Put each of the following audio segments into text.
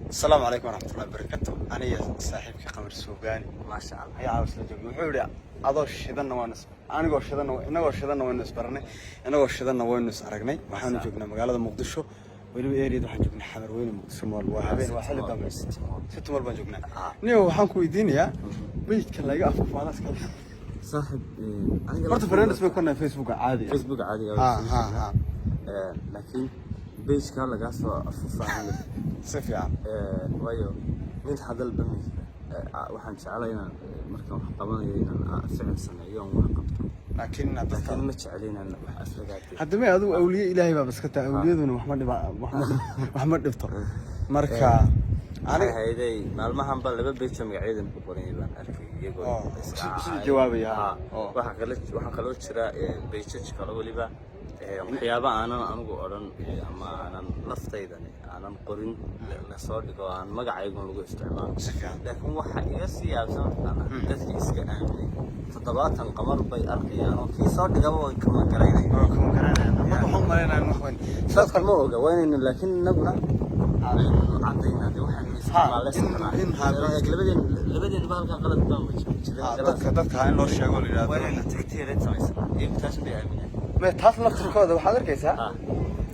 السلام عليكم ورحمة الله وبركاته. أنا صاحبك قمر سوقاني ما شاء الله هي عاوز لجوج وحولي أضوش شدنا ونس أنا قوش شدنا إنه قوش شدنا ونس برني أنا قوش شدنا ونس أرجني وحنا جبنا مقالة مقدشة ويلو إيريد وحنا جبنا حمر وين سمول وهابين وحل الدم ست مول بنجبنا نيو حنكو يدين يا بيت كلا يقف فانس كلا صاحب برضه فريند اسمه كنا فيسبوك عادي فيسبوك عادي ها لكن بيش كان لقى فاهم صيف يعني وايو من هذا البني waxaan jeclahay inaan markaan wax qabanayo inaan ficil sameeyo oo wax qabto لكن ma jeclayn inaan wax asragaatay hadda ma adu awliye ilaahay baa iska taa awliyaduna wax ma dhibto marka aniga hayday maalmahan bal laba beej magaceedan ku qoran baan arkay iyagoo si jawaabaya waxa kale oo jira beejaj kale waliba waxyaabo aanan anigu oran ama aanan laftaydan aanan qorin la soo dhigo aan magacayga lagu isticmaalo laakiin waxa iga siyaabsan dadka iska aaminay 70 qamar bay arkayaan oo kii soo dhigaba way kama garanayaan waxaan maleynaa wax weyn dadka ma oga waynayna laakiin nabna cadayna waxaan isticmaalay labadeen baalka qalad baan wajin dadka in loo sheego la yiraahdo waynayna tagtiireed samaysan intaas bay aaminay ما تصل لفتركوده waxaad arkaysaa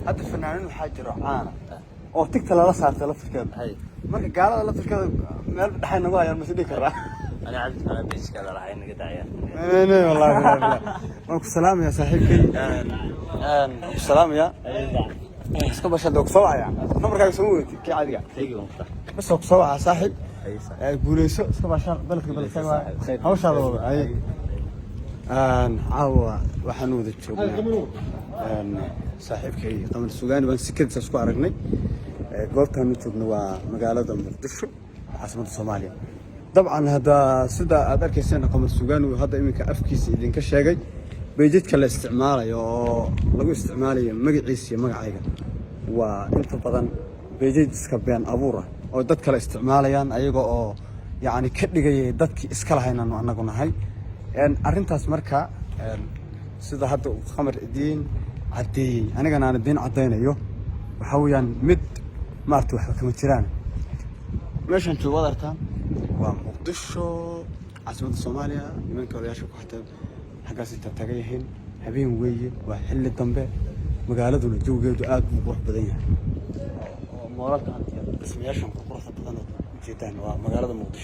hadda fanaaniin waxa jiro caana oo tigta lala saartay laftirkeeda marka gaalada laftirkeeda meel dhaxay nagu hayaan ma sidii karaa ana beeshka la rahay naga dacayaan wallahi waan ku salaamaya saaxiibkay ku salaamaya iska basha dog sawaya namarkaaga soo weyti ki caadiga bas ku sawaya saaxiib ay guuleyso iska basha baladka hawshaada ay caawa waxaan wada joognaa saaxiibkay qamar suugaani baan sikadiisa isku aragnay goobtaan u joogno waa magaalada muqdisho caasimadda Soomaaliya dabcan hada sida aad arkayseen qamar suugaani uu hadda iminka afkiisa idinka sheegay beejidka la isticmaalayo oo lagu isticmaalayo magaciisa iyo magacayga waa inta badan beejid iska been abuur ah oo dad kale isticmaalayaan ayaga oo yaani ka dhigay dadkii iska lahaynaan anagu nahay arrintaas marka sida hadda qamar diin cadeey anigana aan diin cadeynayo waxa weeyaan mid maartay wax kama jiraan meeshan joogo wadartaan waa muqdisho caasimadda Soomaaliya nimanka odayaasha ku xigta xagaas inta tagayeen habeen weeye waa xilli dambe magaaladuna jooggeedu aad u qurux badan yahay oo mooralka dhismayaashan qurux badan oo jeedaan waa magaalada muqdisho